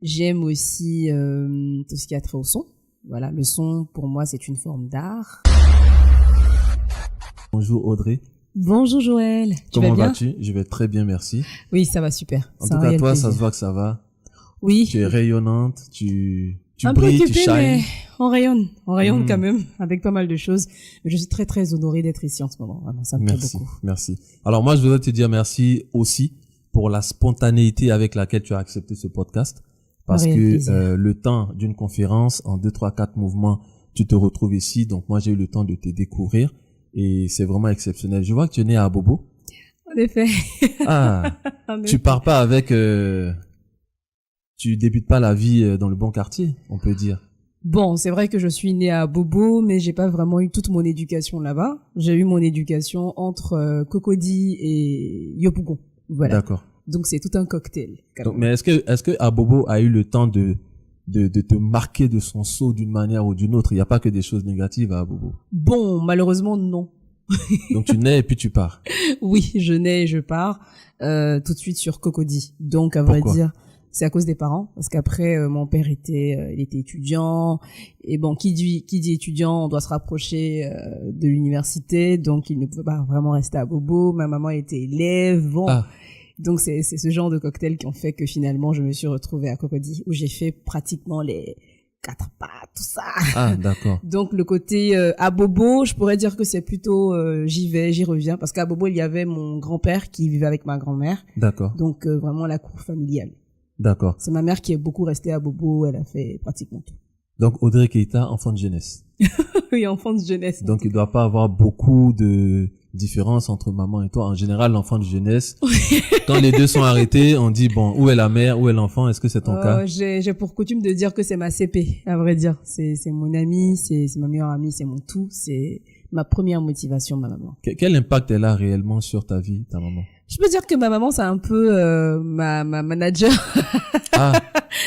J'aime aussi tout ce qui a trait au son. Voilà, le son, pour moi, c'est une forme d'art. Bonjour Audrey. Bonjour Joël. Comment vas-tu? Je vais très bien, merci. Oui, ça va super. En tout cas, toi, ça se voit que ça va. Oui. Tu es rayonnante, tu un brilles, peu occupée, tu shines. mais on rayonne quand même, avec pas mal de choses. Je suis très très honorée d'être ici en ce moment. Vraiment, ça me plaît beaucoup. Merci. Alors moi, je voudrais te dire merci aussi pour la spontanéité avec laquelle tu as accepté ce podcast. Parce que le temps d'une conférence, en 2, 3, 4 mouvements, tu te retrouves ici. Donc moi, j'ai eu le temps de te découvrir et c'est vraiment exceptionnel. Je vois que tu es né à Abobo. En effet. Ah, tu pars pas avec... tu débutes pas la vie dans le bon quartier, on peut dire. Bon, c'est vrai que je suis née à Bobo, mais j'ai pas vraiment eu toute mon éducation là-bas. J'ai eu mon éducation entre Cocody et Yopougon. Voilà. D'accord. Donc c'est tout un cocktail. Donc, mais est-ce que Abobo a eu le temps de te marquer de son sceau d'une manière ou d'une autre? Il n'y a pas que des choses négatives à Abobo. Bon, malheureusement non. Donc tu nais et puis tu pars. Oui, je nais et je pars tout de suite sur Cocody. Donc à vrai dire, c'est à cause des parents, parce qu'après mon père il était étudiant, et bon, qui dit étudiant, on doit se rapprocher de l'université, donc il ne pouvait pas vraiment rester à Bobo. Ma maman était élève, bon. Donc c'est ce genre de cocktail qui ont fait que finalement je me suis retrouvée à Cocody, où j'ai fait pratiquement les 4 pas, tout ça. Ah, d'accord. Donc le côté à Bobo, je pourrais dire que c'est plutôt j'y reviens, parce qu'à Bobo il y avait mon grand-père qui vivait avec ma grand-mère. D'accord. Donc vraiment la cour familiale. D'accord. C'est ma mère qui est beaucoup restée à Bobo, elle a fait pratiquement tout. Donc Audrey Keita, enfant de jeunesse. Oui, enfant de jeunesse. Donc il doit pas avoir beaucoup de différence entre maman et toi. En général, l'enfant de jeunesse, quand les deux sont arrêtés, on dit bon, où est la mère, où est l'enfant? Est-ce que c'est ton cas? J'ai pour coutume de dire que c'est ma CP, à vrai dire. C'est mon amie, c'est ma meilleure amie, c'est mon tout, c'est ma première motivation, ma maman. Quel impact elle a réellement sur ta vie, ta maman? Je peux dire que ma maman, c'est un peu ma manager.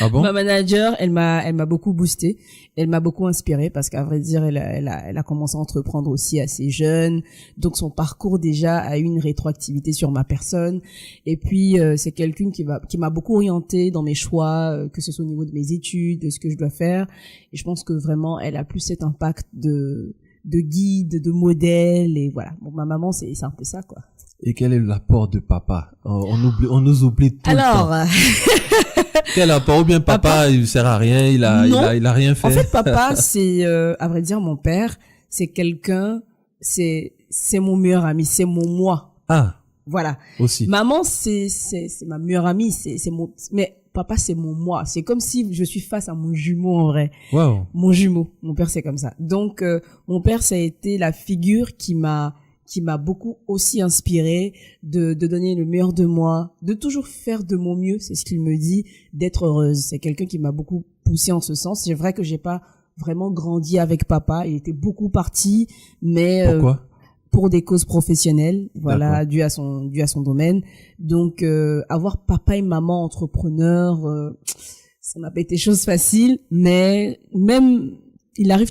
Ah bon? Ma manager, elle m'a beaucoup boosté, elle m'a beaucoup inspirée, parce qu'à vrai dire, elle a commencé à entreprendre aussi assez jeune, donc son parcours déjà a eu une rétroactivité sur ma personne. Et puis c'est quelqu'un qui m'a beaucoup orientée dans mes choix, que ce soit au niveau de mes études, de ce que je dois faire. Et je pense que vraiment, elle a plus cet impact de guide, de modèle, et voilà. Bon, ma maman, c'est un peu ça, quoi. Et quel est l'apport de papa? On nous oublie tout le temps. Alors, quel apport? Ou bien papa, il sert à rien, il a rien fait. En fait, papa, c'est à vrai dire mon père, c'est quelqu'un, c'est mon meilleur ami, c'est mon moi. Ah. Voilà. Aussi. Maman, c'est ma meilleure amie, c'est mais papa, c'est mon moi. C'est comme si je suis face à mon jumeau en vrai. Wow. Mon jumeau. Mon père, c'est comme ça. Donc mon père, ça a été la figure qui m'a beaucoup aussi inspiré de donner le meilleur de moi, de toujours faire de mon mieux, c'est ce qu'il me dit, d'être heureuse. C'est quelqu'un qui m'a beaucoup poussé en ce sens. C'est vrai que j'ai pas vraiment grandi avec papa, il était beaucoup parti, mais pourquoi? Pour des causes professionnelles, voilà, dû à son domaine. Donc avoir papa et maman entrepreneurs, ça n'a pas été chose facile, mais même il a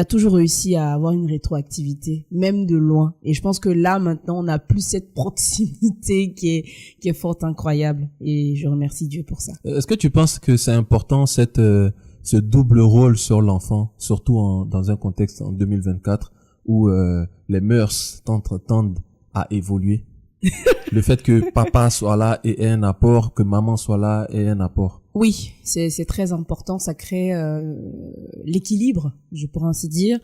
toujours réussi à avoir une rétroactivité, même de loin. Et je pense que là, maintenant, on n'a plus cette proximité qui est fort incroyable. Et je remercie Dieu pour ça. Est-ce que tu penses que c'est important, ce double rôle sur l'enfant, surtout dans un contexte en 2024 où les mœurs tendent à évoluer? Le fait que papa soit là et ait un apport, que maman soit là et ait un apport. Oui, c'est très important, ça crée l'équilibre, je pourrais ainsi dire,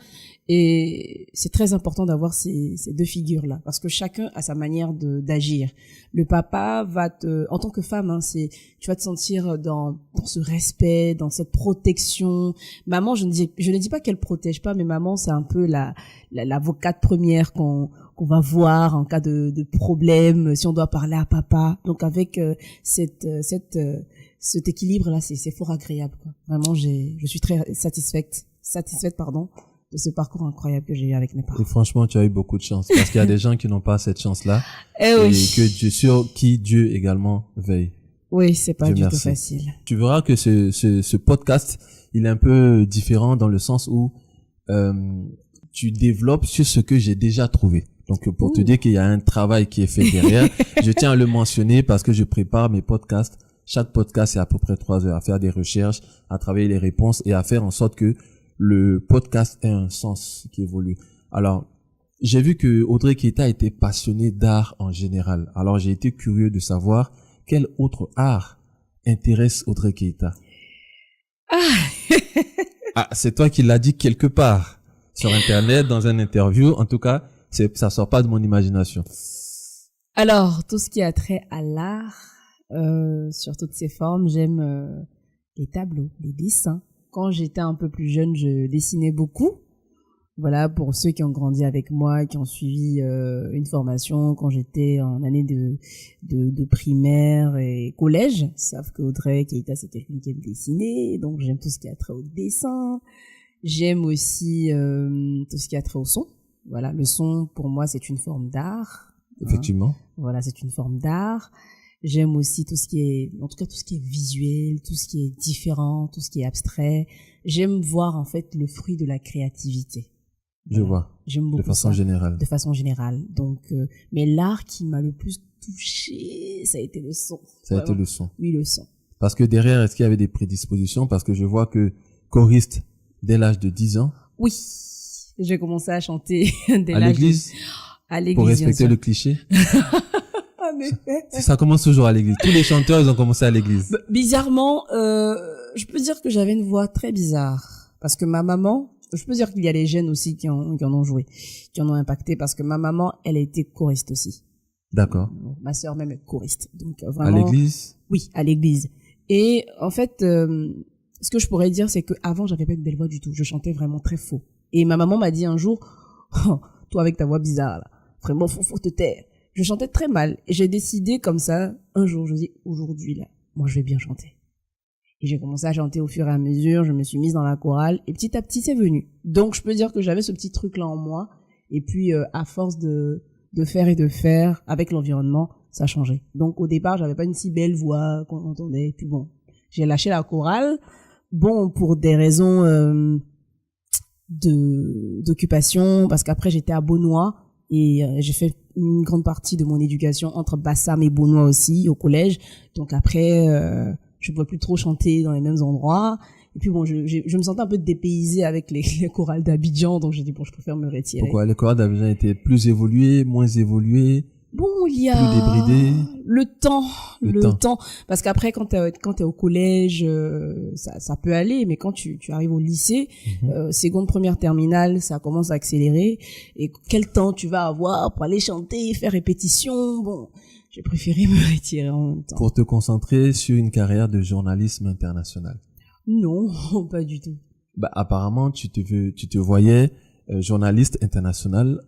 et c'est très important d'avoir ces deux figures-là, parce que chacun a sa manière d'agir. Le papa en tant que femme, hein, tu vas te sentir dans ce respect, dans cette protection. Maman, je ne dis pas qu'elle protège pas, mais maman, c'est un peu l'avocate première qu'on va voir en cas de problème, si on doit parler à papa. Donc avec cet équilibre là, c'est fort agréable, quoi. Vraiment, je suis très satisfaite de ce parcours incroyable que j'ai eu avec mes parents. Et franchement, tu as eu beaucoup de chance, parce qu'il y a des gens qui n'ont pas cette chance-là. Et oui. Sur qui Dieu également veille. Oui, c'est pas Dieu du tout facile. Tu verras que ce podcast, il est un peu différent dans le sens où tu développes sur ce que j'ai déjà trouvé. Donc, pour te dire qu'il y a un travail qui est fait derrière, je tiens à le mentionner parce que je prépare mes podcasts chaque podcast c'est à peu près 3 heures à faire des recherches, à travailler les réponses et à faire en sorte que le podcast ait un sens qui évolue. Alors, j'ai vu que Audrey Keita était passionnée d'art en général. Alors, j'ai été curieux de savoir quel autre art intéresse Audrey Keita. C'est toi qui l'as dit quelque part sur Internet, dans une interview. En tout cas, ça sort pas de mon imagination. Alors, tout ce qui a trait à l'art, sur toutes ses formes, j'aime les tableaux, les dessins. Quand j'étais un peu plus jeune, je dessinais beaucoup. Voilà, pour ceux qui ont grandi avec moi, qui ont suivi une formation quand j'étais en année de primaire et collège, savent qu'Audrey Keita, c'est quelqu'un qui aime dessiner, donc j'aime tout ce qui a trait au dessin. J'aime aussi tout ce qui a trait au son. Voilà, le son, pour moi, c'est une forme d'art. Effectivement. Voilà, c'est une forme d'art. J'aime aussi tout ce qui est, en tout cas, tout ce qui est visuel, tout ce qui est différent, tout ce qui est abstrait. J'aime voir, en fait, le fruit de la créativité. Je vois. J'aime beaucoup de façon ça, générale. de façon générale. Donc, mais l'art qui m'a le plus touché, ça a été le son. Ça a été le son. Oui, le son. Parce que derrière, est-ce qu'il y avait des prédispositions? Parce que je vois que choriste dès l'âge de 10 ans. Oui. J'ai commencé à chanter dès à l'âge l'église. À l'église. Pour respecter le cliché. Mais... Ça commence toujours à l'église. Tous les chanteurs, ils ont commencé à l'église. Bizarrement, je peux dire que j'avais une voix très bizarre. Parce que ma maman, je peux dire qu'il y a les gènes aussi qui en ont joué, qui en ont impacté, parce que ma maman, elle a été choriste aussi. D'accord. Ma sœur même est choriste. Donc vraiment. À l'église? Oui, à l'église. Et en fait, ce que je pourrais dire, c'est que avant, j'avais pas une belle voix du tout. Je chantais vraiment très faux. Et ma maman m'a dit un jour, oh, toi avec ta voix bizarre là, vraiment faut te taire. Je chantais très mal et j'ai décidé comme ça un jour, je dis aujourd'hui là, moi je vais bien chanter. Et j'ai commencé à chanter au fur et à mesure, je me suis mise dans la chorale et petit à petit c'est venu. Donc je peux dire que j'avais ce petit truc là en moi et puis à force de faire et de faire avec l'environnement, ça a changé. Donc au départ, j'avais pas une si belle voix qu'on entendait, puis bon, j'ai lâché la chorale, bon pour des raisons d'occupation, parce qu'après j'étais à Beaunois et j'ai fait une grande partie de mon éducation entre Bassam et Beaunois aussi au collège. Donc après je pouvais plus trop chanter dans les mêmes endroits et puis bon je me sentais un peu dépaysée avec les chorales d'Abidjan, donc j'ai dit bon je préfère me retirer. Pourquoi les chorales d'Abidjan étaient plus évoluées, moins évoluées? Bon, il y a plus débridé. le temps, parce qu'après quand t'es au collège, ça peut aller, mais quand tu arrives au lycée, seconde, première, terminale, ça commence à accélérer. Et quel temps tu vas avoir pour aller chanter, faire répétition? Bon, j'ai préféré me retirer en même temps. Pour te concentrer sur une carrière de journalisme international. Non, pas du tout. Bah apparemment tu te voyais journaliste international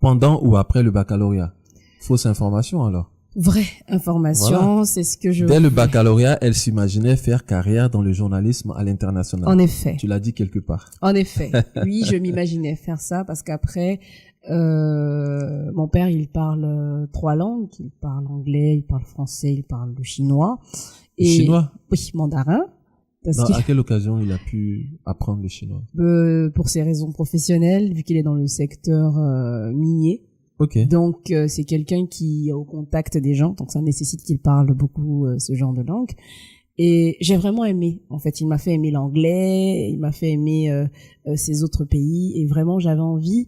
pendant ou après le baccalauréat. Fausse information alors. Vraie information, voilà. C'est ce que je... Dès le baccalauréat, elle s'imaginait faire carrière dans le journalisme à l'international. En effet. Tu l'as dit quelque part. En effet. Oui, je m'imaginais faire ça parce qu'après, mon père, il parle 3 langues. Il parle anglais, il parle français, il parle le chinois. Et chinois? Oui, mandarin. À quelle occasion il a pu apprendre le chinois? Pour ses raisons professionnelles, vu qu'il est dans le secteur minier. Okay. Donc c'est quelqu'un qui est au contact des gens, donc ça nécessite qu'il parle beaucoup ce genre de langue. Et j'ai vraiment aimé. En fait, il m'a fait aimer l'anglais, il m'a fait aimer ces autres pays, et vraiment j'avais envie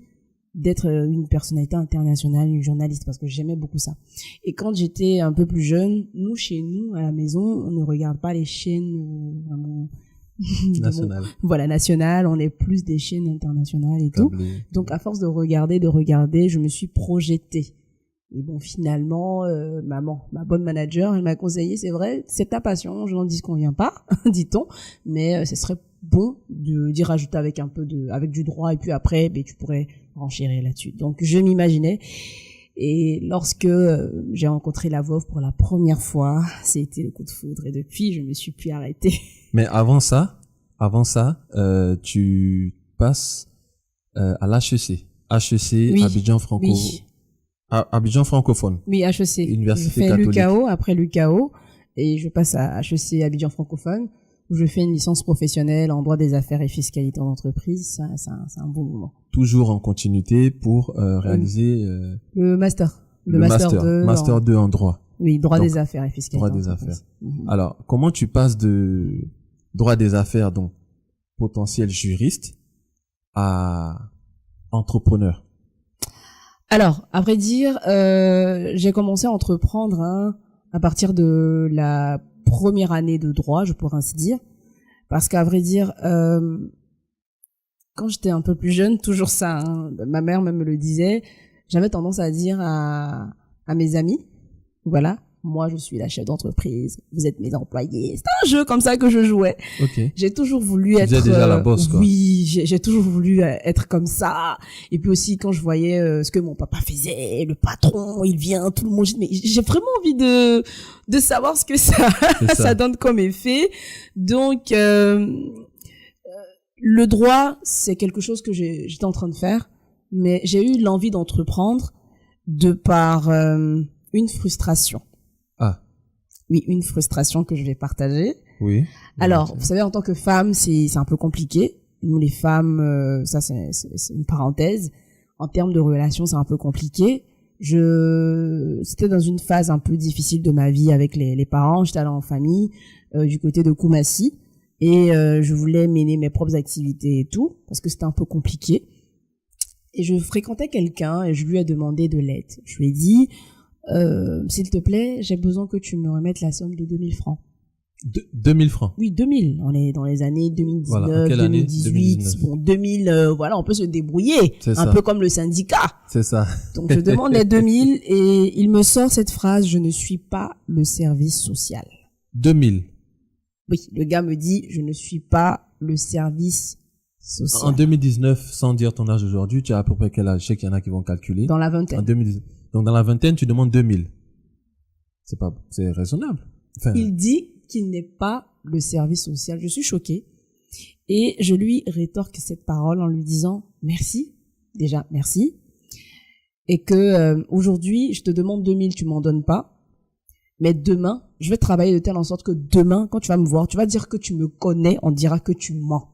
d'être une personnalité internationale, une journaliste, parce que j'aimais beaucoup ça. Et quand j'étais un peu plus jeune, chez nous, à la maison, on ne regarde pas les chaînes vraiment nationales. Voilà, nationales, on est plus des chaînes internationales et tout. Donc, à force de regarder, je me suis projetée. Et bon, finalement, ma bonne manager, elle m'a conseillé, c'est vrai, c'est ta passion, je n'en disconviens pas, dit-on, mais ce serait bon d'y rajouter avec avec du droit, et puis après, tu pourrais renchérir là-dessus. Donc, je m'imaginais. Et lorsque j'ai rencontré la veuve pour la première fois, c'était le coup de foudre. Et depuis, je me suis plus arrêtée. Mais avant ça, tu passes à l'HEC. HEC, oui. Abidjan Franco. Oui. Abidjan francophone. Oui, HEC. Université je fais catholique. l'UKO, après l'UKO, et je passe à HEC Abidjan francophone, où je fais une licence professionnelle en droit des affaires et fiscalité en entreprise. C'est un bon moment. Toujours en continuité pour réaliser le master. Le master 2 en droit. Oui, droit Donc, des affaires et fiscalité. Droit des affaires. Alors, comment tu passes de droit des affaires, donc potentiel juriste, à entrepreneur? Alors, à vrai dire, j'ai commencé à entreprendre à partir de la première année de droit, je pourrais ainsi dire. Parce qu'à vrai dire, quand j'étais un peu plus jeune, toujours ça, ma mère même me le disait, j'avais tendance à dire à mes amis, voilà, moi je suis la chef d'entreprise, vous êtes mes employés. C'était un jeu comme ça que je jouais. Ok. J'ai toujours voulu être déjà la boss, quoi. Oui, j'ai toujours voulu être comme ça. Et puis aussi quand je voyais ce que mon papa faisait, le patron, il vient, tout le monde, mais j'ai vraiment envie de savoir ce que ça donne comme effet. Donc le droit, c'est quelque chose que j'étais en train de faire, mais j'ai eu l'envie d'entreprendre de par une frustration. Ah. Oui, une frustration que je vais partager. Oui. Alors, vous savez, en tant que femme, c'est un peu compliqué. Nous, les femmes, ça, c'est une parenthèse. En termes de relations, c'est un peu compliqué. C'était dans une phase un peu difficile de ma vie avec les parents. J'étais allée en famille, du côté de Koumassi. Et je voulais mener mes propres activités et tout, parce que c'était un peu compliqué. Et je fréquentais quelqu'un et je lui ai demandé de l'aide. Je lui ai dit, s'il te plaît, j'ai besoin que tu me remettes la somme de 2000 francs. 2000 francs? Oui, 2000. On est dans les années 2019, voilà. Quelle 2018. année 2019. Bon, 2000, voilà, on peut se débrouiller. C'est un ça. peu comme le syndicat. C'est ça. Donc, je demande les 2000 et il me sort cette phrase, je ne suis pas le service social. 2000. Oui, le gars me dit, je ne suis pas le service social. En 2019, sans dire ton âge aujourd'hui, tu as à peu près quel âge? Je sais qu'il y en a qui vont calculer. Dans la vingtaine. En 2019. Donc, dans la vingtaine, tu demandes 2000. C'est raisonnable. Enfin, il dit qu'il n'est pas le service social. Je suis choquée. Et je lui rétorque cette parole en lui disant, merci. Déjà, merci. Et que, aujourd'hui, je te demande 2000, tu m'en donnes pas. Mais demain, je vais travailler de telle en sorte que demain, quand tu vas me voir, tu vas dire que tu me connais, on dira que tu mens.